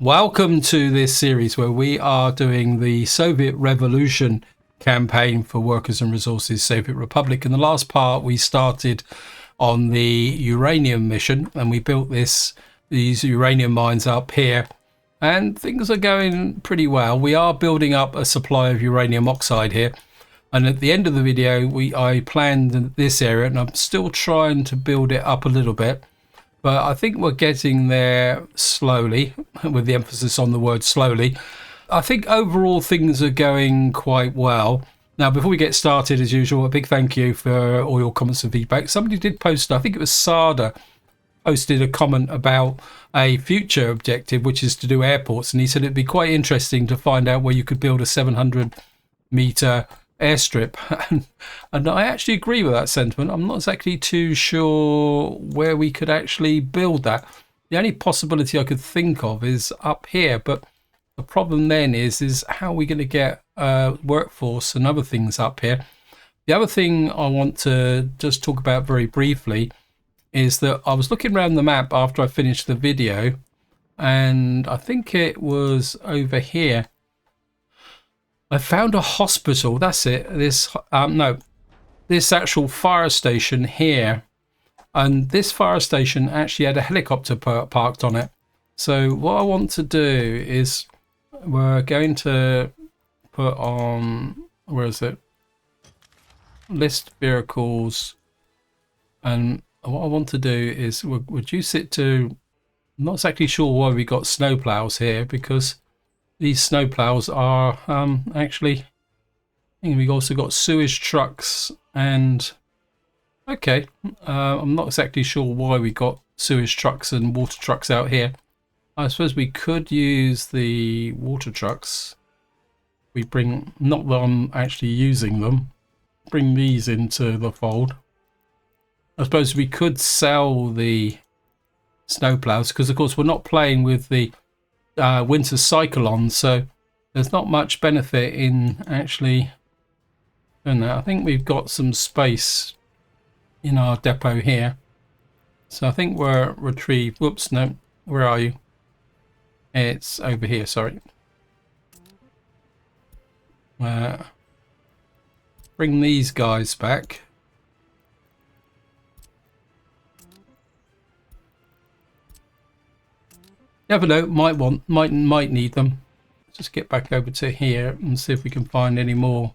Welcome to this series where we are doing the Soviet Revolution campaign for Workers and Resources Soviet Republic. In the last part, we started on the uranium mission and we built these uranium mines up here, and things are going pretty well. We are building up a supply of uranium oxide here, and at the end of the video I planned this area, and I'm still trying to build it up a little bit. But I think we're getting there slowly, with the emphasis on the word slowly. I think overall things are going quite well. Now, before we get started, as usual, a big thank you for all your comments and feedback. Somebody did post, I think it was Sada, posted a comment about a future objective, which is to do airports. And he said it'd be quite interesting to find out where you could build a 700-metre airstrip, and I actually agree with that sentiment. I'm not exactly too sure where we could actually build that. The only possibility I could think of is up here, but the problem then is how are we going to get workforce and other things up here. The other thing I want to just talk about very briefly is that I was looking around the map after I finished the video, and I think it was over here I found a hospital. That's it. This actual fire station here, and this fire station actually had a helicopter parked on it. So what I want to do is we're going to put on, where is it, list vehicles, and what I want to do is we'll reduce it to, I'm not exactly sure why we got snowplows here, because these snowplows are actually, I think we've also got sewage trucks and, okay, I'm not exactly sure why we got sewage trucks and water trucks out here. I suppose we could use the water trucks. We bring, not that I'm actually using them, bring these into the fold. I suppose we could sell the snowplows, because of course we're not playing with the winter cyclone, so there's not much benefit in actually doing that. I think we've got some space in our depot here, so I think we're retrieve. Whoops, no, where are you? It's over here, sorry. Bring these guys back. Never know, might need them. Let's just get back over to here and see if we can find any more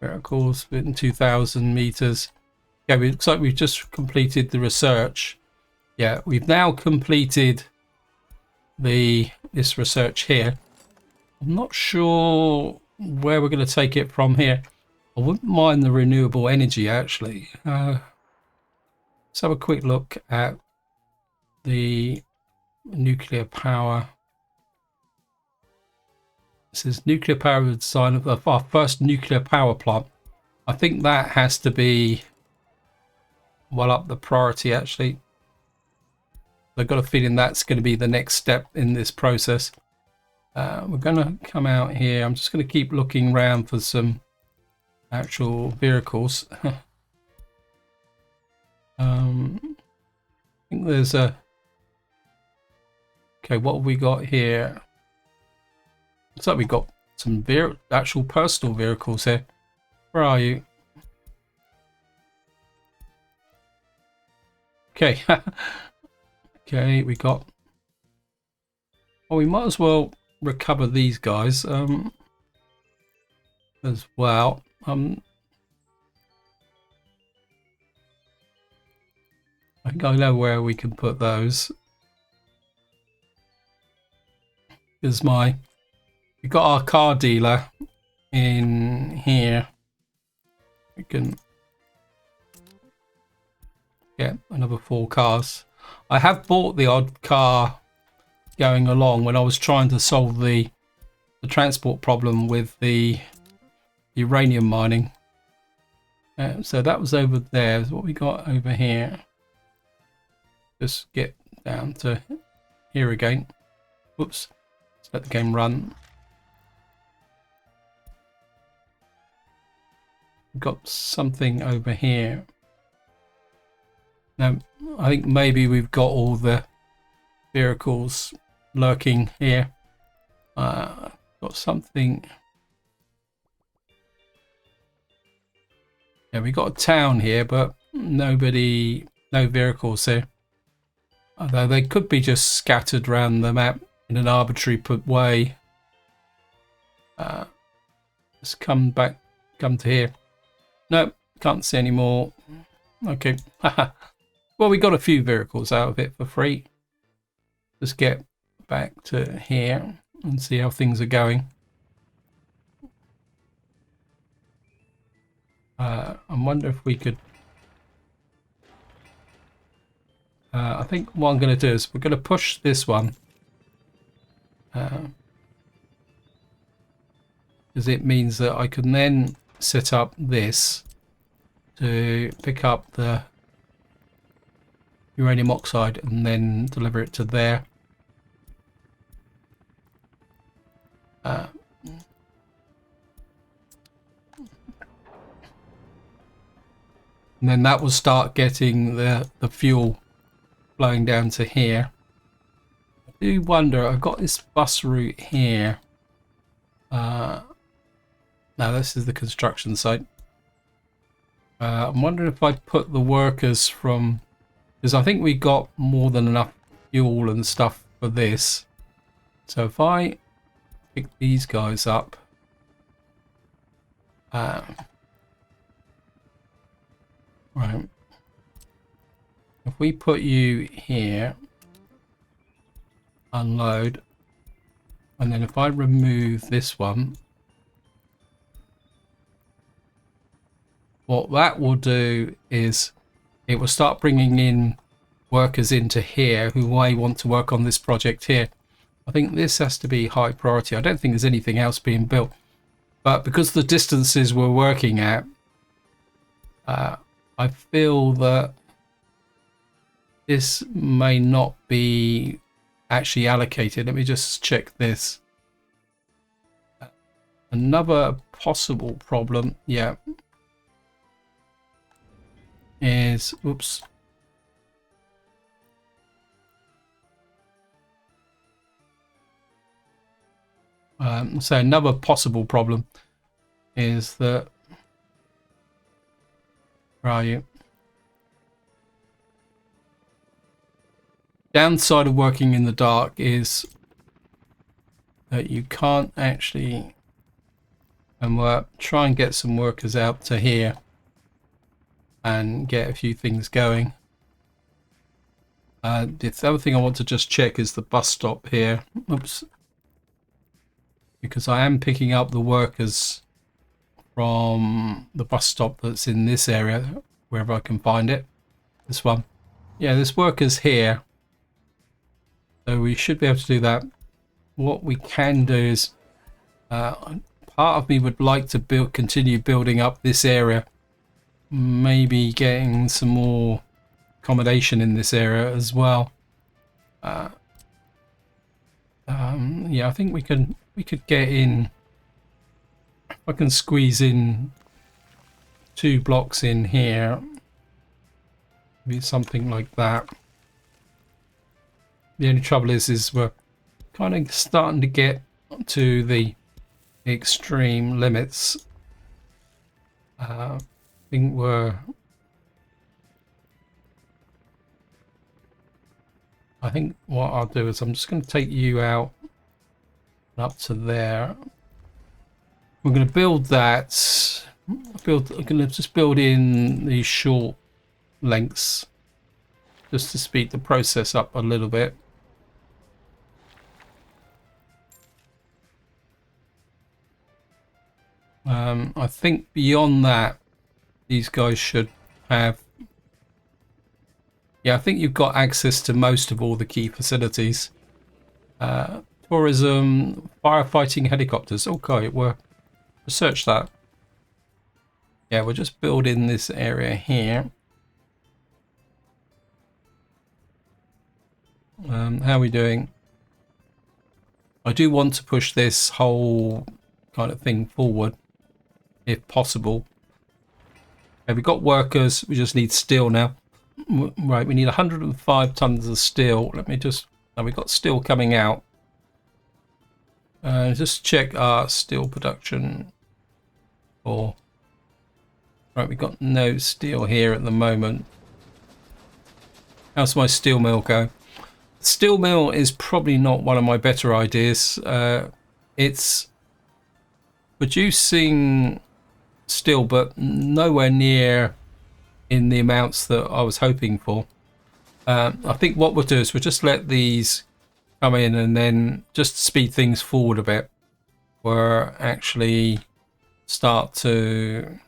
vehicles within 2,000 meters. Yeah, it looks like we've just completed the research. Yeah, we've now completed this research here. I'm not sure where we're going to take it from here. I wouldn't mind the renewable energy actually. Let's have a quick look at the nuclear power. This is nuclear power design of our first nuclear power plant. I think that has to be well up the priority actually. I've got a feeling that's going to be the next step in this process. We're going to come out here. I'm just going to keep looking around for some actual vehicles. I think there's a, okay, what have we got here? Looks like we've got some actual personal vehicles here. Where are you? Okay. Okay, we got, well, we might as well recover these guys as well. I think I know where we can put those. Is we got our car dealer in here. We can get another 4 cars. I have bought the odd car going along when I was trying to solve the transport problem with the uranium mining. So that was over there. What we got over here. Just get down to here again. Whoops. Let the game run. We've got something over here. Now, I think maybe we've got all the vehicles lurking here. Got something. Yeah, we got a town here, but nobody, no vehicles here. Although they could be just scattered around the map in an arbitrary way. Let's come to here. Nope, can't see any more. Okay. Well, we got a few vehicles out of it for free. Let's get back to here and see how things are going. I wonder if we could... I think what I'm going to do is we're going to push this one. Because it means that I can then set up this to pick up the uranium oxide and then deliver it to there. And then that will start getting the fuel flowing down to here. I do wonder, I've got this bus route here. Now this is the construction site. I'm wondering if I put the workers from, because I think we got more than enough fuel and stuff for this. So if I pick these guys up, right. If we put you here, unload, and then if I remove this one, what that will do is it will start bringing in workers into here who may want to work on this project here. I think this has to be high priority. I don't think there's anything else being built, but because the distances we're working at, I feel that this may not be actually allocated. Let me just check this. Another possible problem, yeah, is, oops. So another possible problem is that, where are you? Downside of working in the dark is that you can't actually, and we'll try and get some workers out to here and get a few things going. The other thing I want to just check is the bus stop here. Oops. Because I am picking up the workers from the bus stop that's in this area, wherever I can find it. This one. Yeah, there's workers here. So we should be able to do that. What we can do is, part of me would like to continue building up this area. Maybe getting some more accommodation in this area as well. Yeah, I think we could get in. If I can squeeze in 2 blocks in here, maybe something like that. The only trouble is we're kind of starting to get to the extreme limits. I think I think what I'll do is I'm just going to take you out up to there. We're going to build that. I'm going to just build in these short lengths just to speed the process up a little bit. I think beyond that, these guys should have... Yeah, I think you've got access to most of all the key facilities. Tourism, firefighting helicopters. Okay, we'll research that. Yeah, we'll just build in this area here. How are we doing? I do want to push this whole kind of thing forward, if possible. Okay, we've got workers. We just need steel now. Right, we need 105 tons of steel. Let me just Now we've got steel coming out. Just check our steel production. Or right, we've got no steel here at the moment. How's my steel mill go? Steel mill is probably not one of my better ideas. It's producing steel, but nowhere near in the amounts that I was hoping for. I think what we'll do is we'll just let these come in and then just speed things forward a bit. We'll actually start to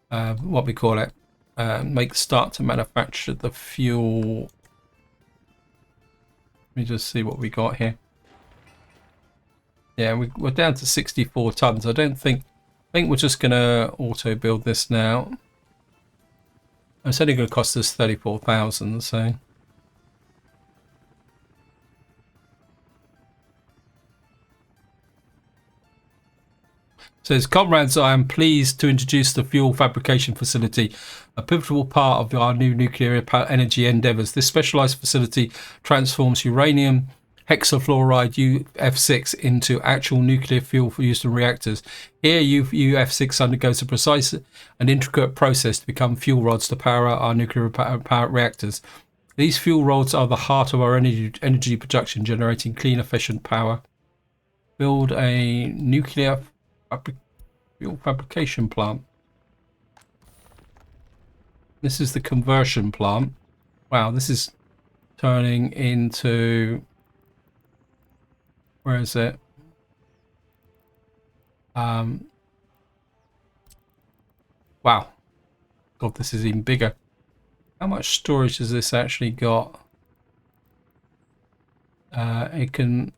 what we call it, start to manufacture the fuel. Let me just see what we got here. Yeah, we're down to 64 tons. I think we're just gonna auto build this now. It's only going to cost us 34,000, so. Says, comrades, I am pleased to introduce the fuel fabrication facility, a pivotal part of our new nuclear energy endeavours. This specialised facility transforms uranium hexafluoride UF6 into actual nuclear fuel for use in reactors. Here, UF6 undergoes a precise and intricate process to become fuel rods to power our nuclear power reactors. These fuel rods are the heart of our energy production, generating clean, efficient power. Build a nuclear fuel fabrication plant. This is the conversion plant. Wow, this is turning into... Where is it? Wow. God, this is even bigger. How much storage has this actually got? It can...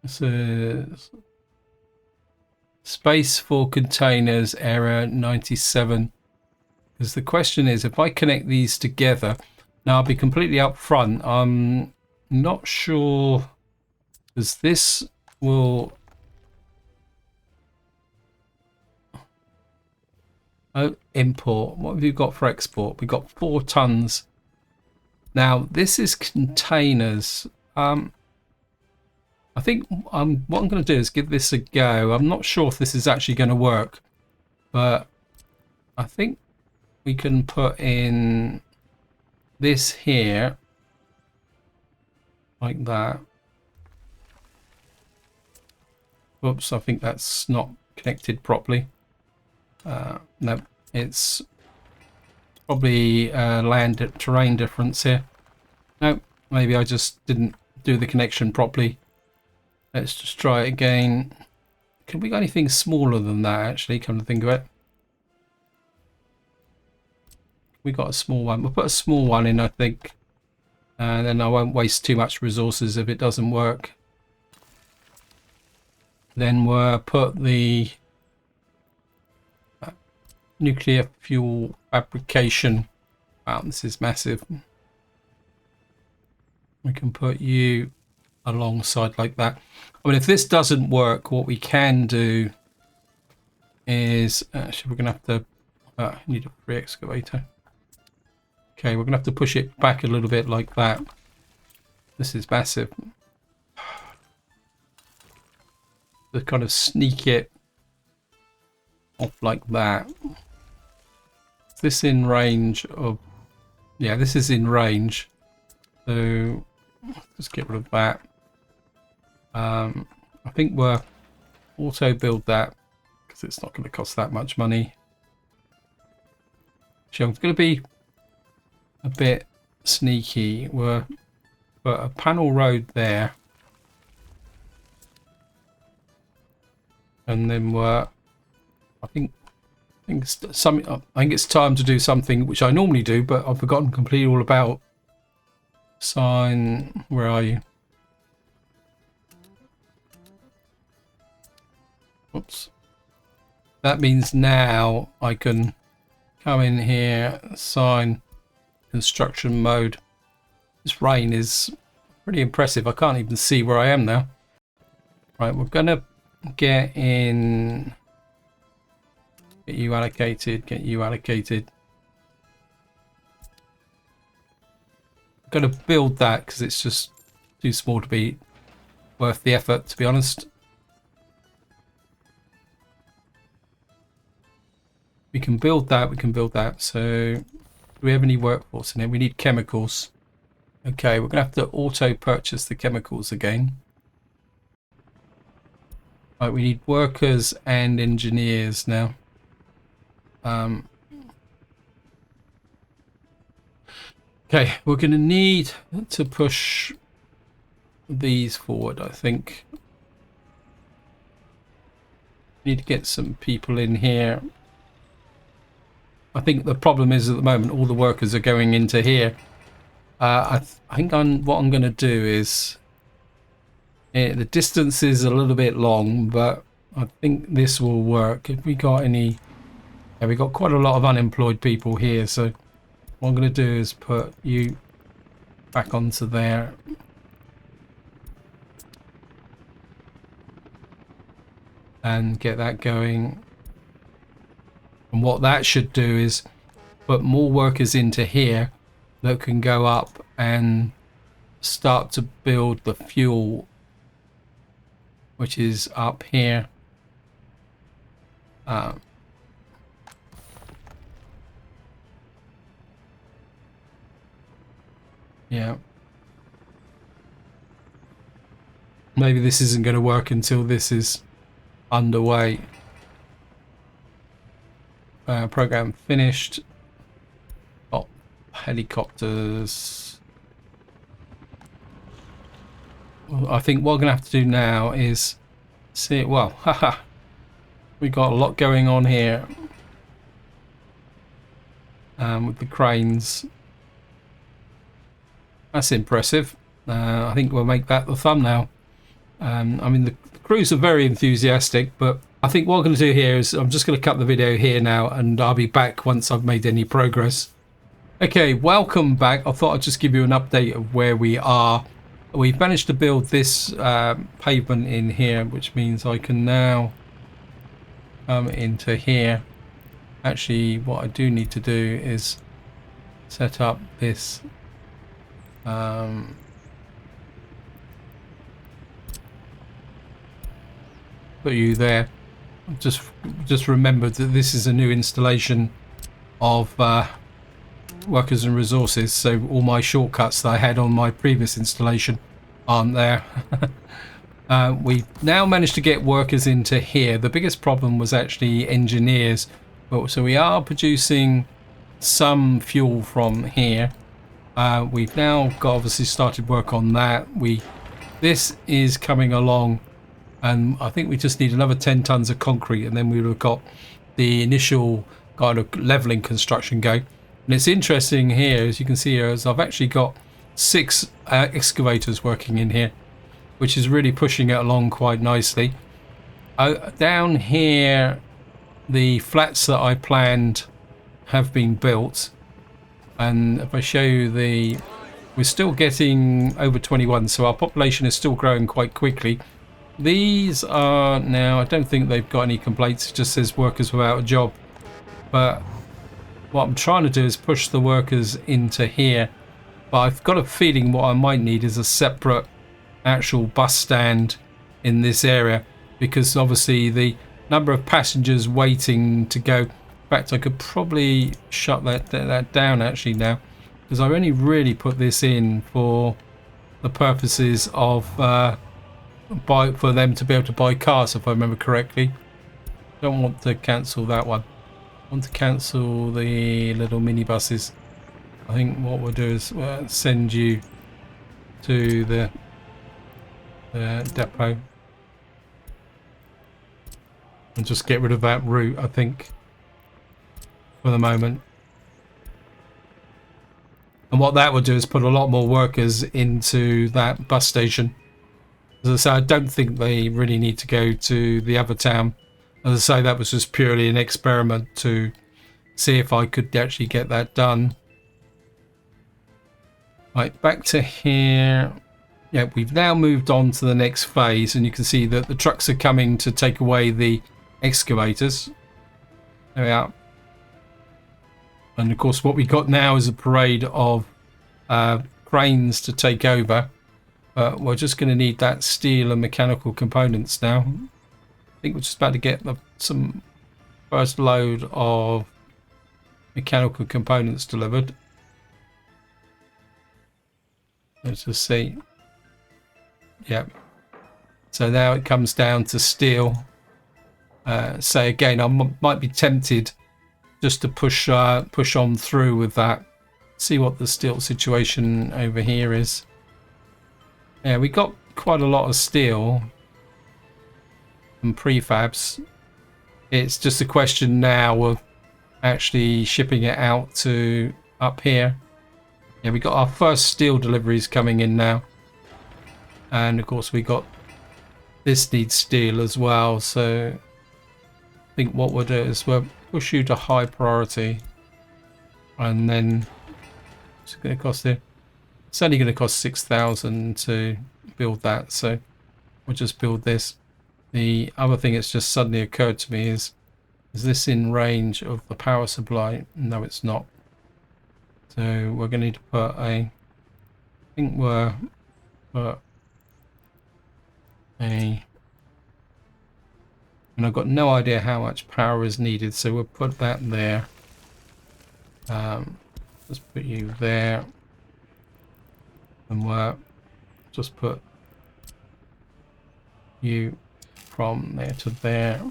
This is... Space for containers, error 97. Because the question is, if I connect these together... Now, I'll be completely upfront. I'm not sure, because this will... Oh, import. What have you got for export? We've got 4 tons. Now, this is containers. I think what I'm going to do is give this a go. I'm not sure if this is actually going to work, but I think we can put in this here like that. Whoops, I think that's not connected properly. No, it's probably terrain difference here. No, maybe I just didn't do the connection properly. Let's just try it again. Can we got anything smaller than that, actually, come to think of it? We got a small one. We'll put a small one in, I think. And then I won't waste too much resources if it doesn't work. Then we'll put the nuclear fuel fabrication. Wow, this is massive. We can put you alongside like that. I mean, if this doesn't work, what we can do is actually we're gonna have to need a free excavator. Okay, we're gonna have to push it back a little bit like that. This is massive. To kind of sneak it off like that. Is this in range of... Yeah, this is in range. So let's get rid of that. I think we'll auto build that because it's not going to cost that much money. So I'm going to be a bit sneaky. We'll put a panel road there, and then I think it's time to do something which I normally do, but I've forgotten completely all about. Sign, where are you? Oops. That means now I can come in here, sign construction mode. This rain is pretty impressive. I can't even see where I am now. Right, we're gonna get in, get you allocated, going to build that because it's just too small to be worth the effort, to be honest. We can build that, we can build that. So do we have any workforce in it? We need chemicals. Okay, we're going to have to auto purchase the chemicals again. Right, we need workers and engineers now. Okay, we're going to need to push these forward, I think. Need to get some people in here. I think the problem is at the moment all the workers are going into here. I think what I'm going to do is the distance is a little bit long, but I think this will work. If we got any, yeah, we got quite a lot of unemployed people here, so what I'm going to do is put you back onto there. And get that going. And what that should do is put more workers into here that can go up and start to build the fuel, which is up here. Yeah. Maybe this isn't going to work until this is underway. Program finished. Oh, helicopters. Well, I think what we're gonna have to do now is see. Well, haha, we got a lot going on here with the cranes. That's impressive. I think we'll make that the thumbnail. I mean, the crews are very enthusiastic, but I think what I'm going to do here is I'm just going to cut the video here now, and I'll be back once I've made any progress. Okay, welcome back. I thought I'd just give you an update of where we are. We've managed to build this pavement in here, which means I can now come into here. Actually, what I do need to do is set up this put you there. Just remembered that this is a new installation of workers and resources, so all my shortcuts that I had on my previous installation aren't there. We've now managed to get workers into here. The biggest problem was actually engineers, so we are producing some fuel from here. We've now got obviously started work on that. This is coming along, and I think we just need another 10 tons of concrete, and then we would have got the initial kind of leveling construction going. And it's interesting here, as you can see here, is I've actually got 6 excavators working in here, which is really pushing it along quite nicely. Down here, the flats that I planned have been built, and if I show you we're still getting over 21, so our population is still growing quite quickly. These are now, I don't think they've got any complaints, it just says workers without a job. But what I'm trying to do is push the workers into here. But I've got a feeling what I might need is a separate actual bus stand in this area, because obviously the number of passengers waiting to go. In fact, I could probably shut that down actually now, because I only really put this in for the purposes of for them to be able to buy cars, if I remember correctly. Don't want to cancel that one. I want to cancel the little minibuses. I think what we'll do is send you to the depot and just get rid of that route, I think, for the moment. And what that will do is put a lot more workers into that bus station. As I say, I don't think they really need to go to the other town. As I say, that was just purely an experiment to see if I could actually get that done. Right, back to here. Yeah, we've now moved on to the next phase, and you can see that the trucks are coming to take away the excavators. There we are. And of course, what we got now is a parade of cranes to take over. But we're just going to need that steel and mechanical components now. I think we're just about to get some first load of mechanical components delivered. Let's just see. Yep. So now it comes down to steel. So again, I might be tempted just to push on through with that. See what the steel situation over here is. Yeah, we got quite a lot of steel and prefabs. It's just a question now of actually shipping it out to up here. Yeah, we got our first steel deliveries coming in now. And of course we got this needs steel as well, so I think what we'll do is we'll push you to high priority, and then it's going to cost it. It's only going to cost 6,000 to build that, so we'll just build this. The other thing that's just suddenly occurred to me is this in range of the power supply? No, it's not. So we're going to need to put I think we're put and I've got no idea how much power is needed, so we'll put that there. Let's put you there, and we'll just put you from there to there,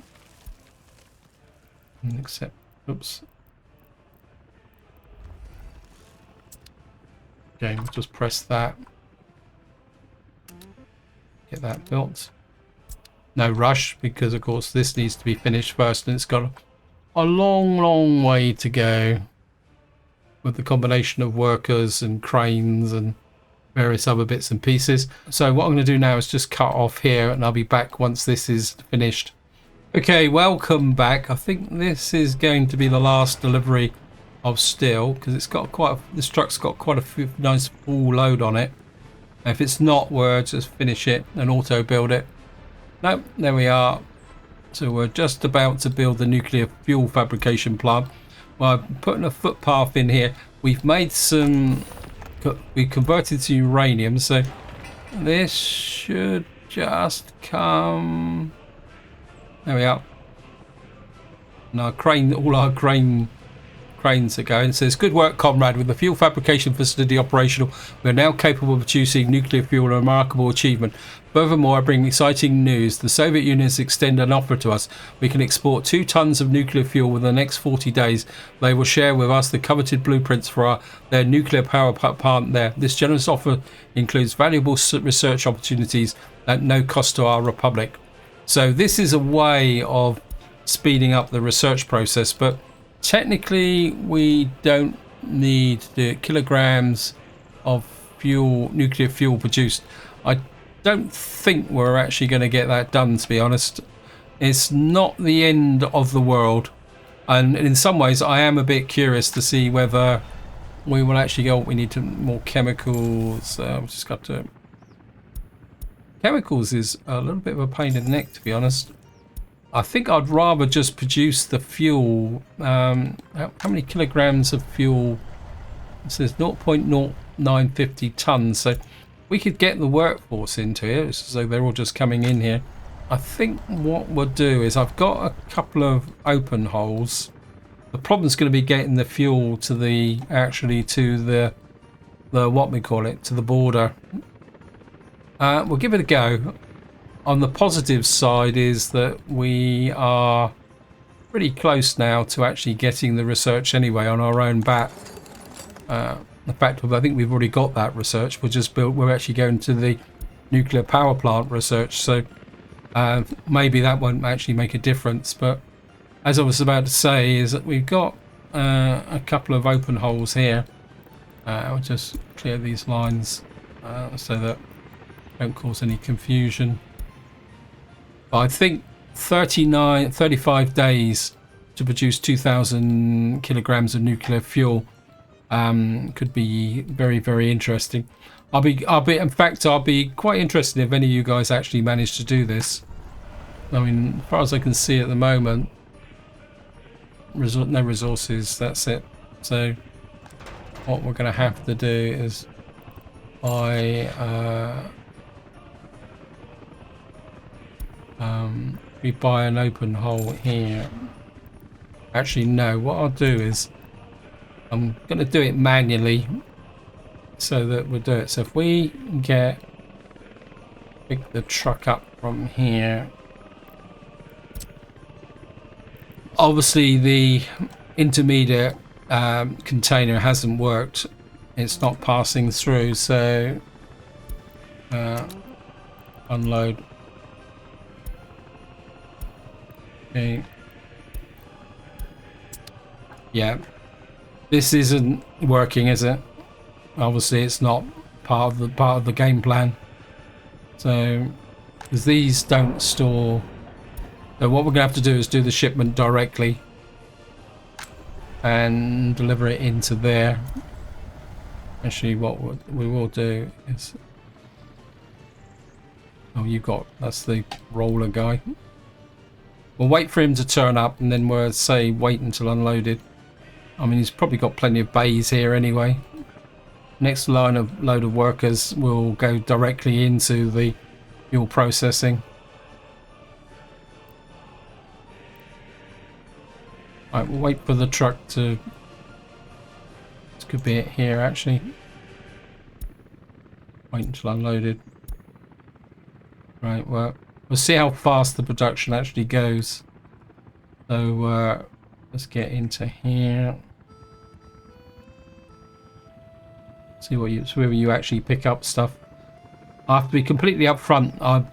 and accept. Oops. Okay, we'll just press that. Get that built. No rush, because of course this needs to be finished first, and it's got a long way to go with the combination of workers and cranes and various other bits and pieces. So what I'm going to do now is just cut off here, and I'll be back once this is finished. Okay, welcome back. I think this is going to be the last delivery of steel, because it's got this truck's got quite a nice full load on it. If it's not, we'll just finish it and auto build it. Nope, there we are. So we're just about to build the nuclear fuel fabrication plant. Well, I'm putting a footpath in here. We've made we converted to uranium, so this should just come. There we are. And our crane, all our cranes are going. It says, good work, comrade. With the fuel fabrication facility operational, we are now capable of producing nuclear fuel, a remarkable achievement. Furthermore, I bring exciting news. The Soviet Union has extended an offer to us. We can export 2 tons of nuclear fuel within the next 40 days. They will share with us the coveted blueprints for their nuclear power plant there. This generous offer includes valuable research opportunities at no cost to our republic. So this is a way of speeding up the research process, but technically we don't need the kilograms of fuel, nuclear fuel produced. I don't think we're actually going to get that done, to be honest. It's not the end of the world, and in some ways I am a bit curious to see whether we will actually go. We need more chemicals. We've just got to. Chemicals is a little bit of a pain in the neck, to be honest. I think I'd rather just produce the fuel. How many kilograms of fuel? It says 0.0950 tons. So we could get the workforce into here, so they're all just coming in here. I think what we'll do is I've got a couple of open holes. The problem's going to be getting the fuel to the what we call it, to the border. We'll give it a go. On the positive side is that we are pretty close now to actually getting the research anyway on our own bat. In fact, I think we've already got that research. We're actually going to the nuclear power plant research, so maybe that won't actually make a difference. But as I was about to say, is that we've got a couple of open holes here. I'll just clear these lines so that don't cause any confusion. I think 35 days to produce 2,000 kilograms of nuclear fuel could be very, very interesting. I'll be quite interested if any of you guys actually manage to do this. I mean, as far as I can see at the moment, no resources. That's it. So what we're going to have to do is buy we buy an open hole here. Actually, no, what I'll do is I'm going to do it manually so that we'll do it. So if we pick the truck up from here, obviously the intermediate container hasn't worked. It's not passing through, so unload. Okay. Yeah, this isn't working, is it? Obviously it's not part of the game plan. So because these don't store, so what we're gonna have to do is do the shipment directly and deliver it into there. Actually, what we will do is, oh, that's the roller guy. We'll wait for him to turn up, and then we'll say wait until unloaded. I mean, he's probably got plenty of bays here anyway. Next load of workers will go directly into the fuel processing. Right, we'll wait for the truck to. This could be it here actually. Wait until unloaded. Right, well, we'll see how fast the production actually goes. So let's get into here. See where you actually pick up stuff. I have to be completely upfront.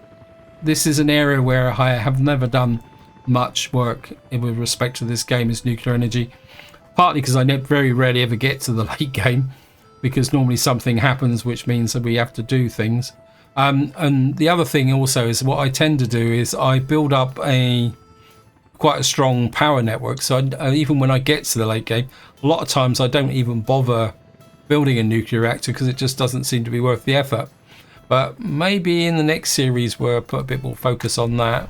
This is an area where I have never done much work with respect to this game as nuclear energy. Partly because I very rarely ever get to the late game, because normally something happens which means that we have to do things. And the other thing also is what I tend to do is I build up quite a strong power network. So even when I get to the late game, a lot of times I don't even bother building a nuclear reactor because it just doesn't seem to be worth the effort. But maybe in the next series we'll put a bit more focus on that.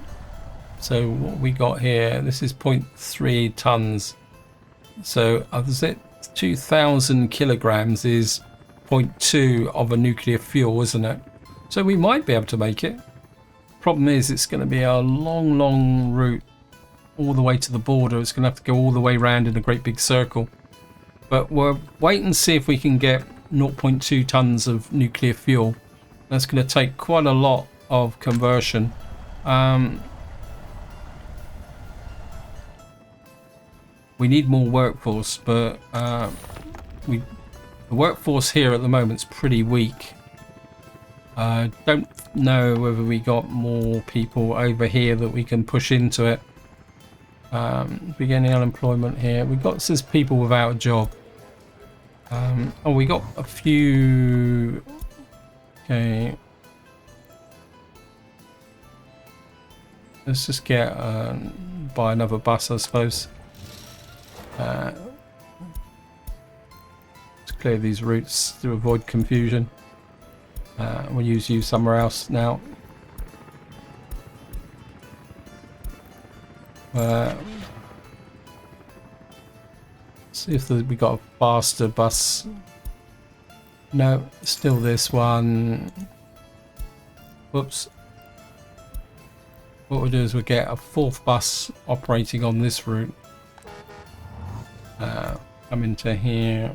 So what we got here, this is 0.3 tons. So is it 2,000 kilograms is 0.2 of a nuclear fuel, isn't it? So we might be able to make it. Problem is it's going to be a long route all the way to the border. It's going to have to go all the way around in a great big circle. But we'll wait and see if we can get 0.2 tons of nuclear fuel. That's going to take quite a lot of conversion. We need more workforce, but the workforce here at the moment is pretty weak. I don't know whether we got more people over here that we can push into it. Beginning unemployment here. We got, says people without a job. Oh, we got a few. Okay. Let's just get buy another bus, I suppose. Let's clear these routes to avoid confusion. We'll use you somewhere else now. See if we got a faster bus. No, still this one. Whoops. What we'll do is we'll get a fourth bus operating on this route. Come into here.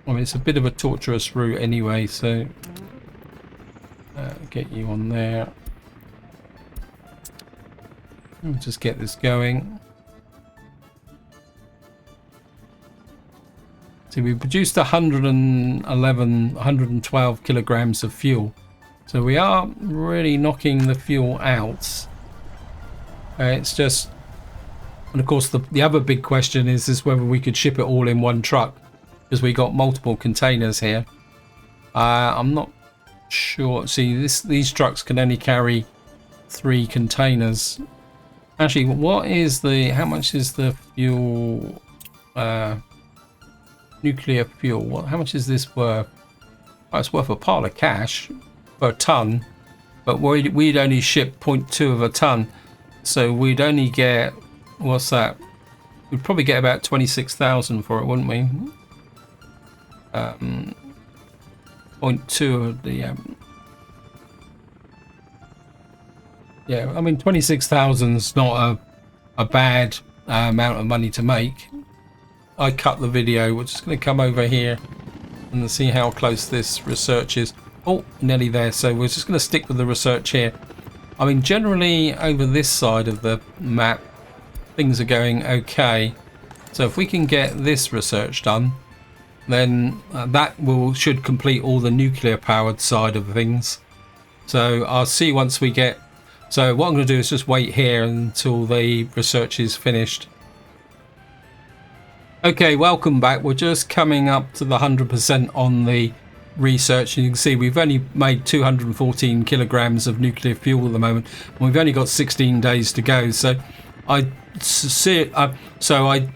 I mean, it's a bit of a torturous route anyway, so get you on there. We'll just get this going. So we produced 112 kilograms of fuel. So we are really knocking the fuel out. It's just, and of course the other big question is whether we could ship it all in one truck, because we got multiple containers here. I'm not sure. See, these trucks can only carry 3 containers. Actually, how much is the fuel, nuclear fuel? How much is this worth? Oh, it's worth a pile of cash per ton, but we'd only ship 0.2 of a ton, so we'd only get, what's that? we'd probably get about 26,000 for it, wouldn't we? 0.2 of the yeah, I mean 26,000 is not a bad amount of money to make. I cut the video. We're just going to come over here and see how close this research is. Oh, nearly there. So we're just going to stick with the research here. I mean, generally over this side of the map, things are going okay. So if we can get this research done, then that should complete all the nuclear powered side of things. So I'll see once we get. So what I'm going to do is just wait here until the research is finished. Okay, welcome back. We're just coming up to the 100% on the research. You can see we've only made 214 kilograms of nuclear fuel at the moment, and we've only got 16 days to go. So I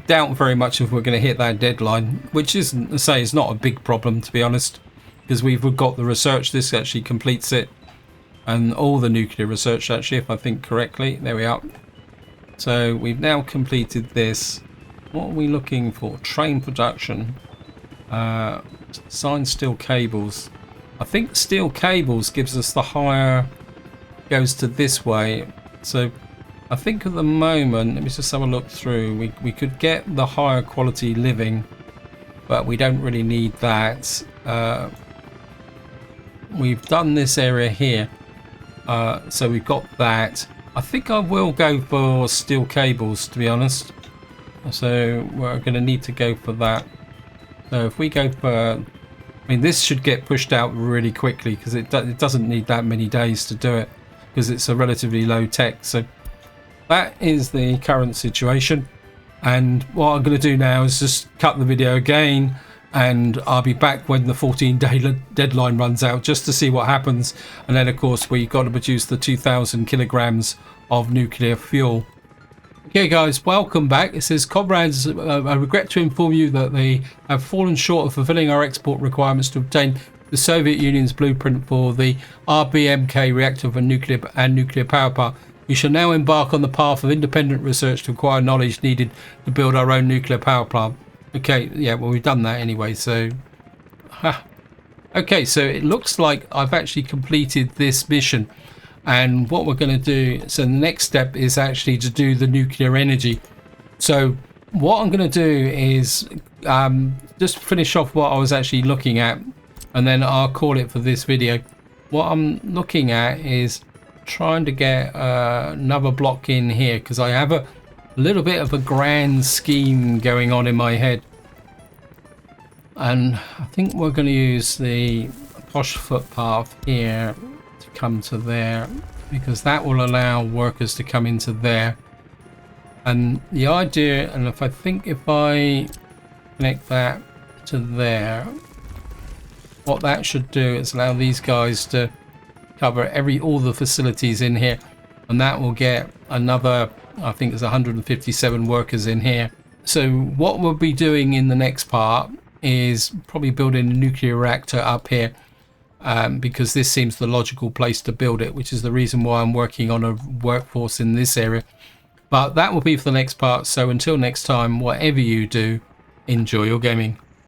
doubt very much if we're going to hit that deadline, which isn't to say it's not a big problem, to be honest, because we've got the research. This actually completes it, and all the nuclear research, actually, if I think correctly. There we are. So we've now completed this. What are we looking for? Train production. Sign steel cables. I think steel cables gives us the higher, goes to this way. So I think at the moment, let me just have a look through. We could get the higher quality living, but we don't really need that. We've done this area here. So we've got that. I think I will go for steel cables, to be honest. So we're going to need to go for that. So if we go for, I mean, this should get pushed out really quickly because it doesn't need that many days to do it because it's a relatively low tech. So that is the current situation. And what I'm going to do now is just cut the video again, and I'll be back when the 14-day deadline runs out just to see what happens. And then, of course, we've got to produce the 2,000 kilograms of nuclear fuel. Okay guys, welcome back. It says, comrades, I regret to inform you that they have fallen short of fulfilling our export requirements to obtain the Soviet Union's blueprint for the RBMK reactor for nuclear power plant. We shall now embark on the path of independent research to acquire knowledge needed to build our own nuclear power plant. Okay, yeah, well, we've done that anyway, so... Okay, so it looks like I've actually completed this mission. And what we're going to do, so the next step is actually to do the nuclear energy. So what I'm going to do is just finish off what I was actually looking at, and then I'll call it for this video. What I'm looking at is trying to get another block in here, because I have a little bit of a grand scheme going on in my head. And I think we're going to use the posh footpath here to come to there, because that will allow workers to come into there. And the idea, and if I connect that to there, what that should do is allow these guys to cover all the facilities in here, and that will get another, I think there's 157 workers in here. So what we'll be doing in the next part is probably building a nuclear reactor up here, because this seems the logical place to build it, which is the reason why I'm working on a workforce in this area. But that will be for the next part. So until next time, whatever you do, enjoy your gaming.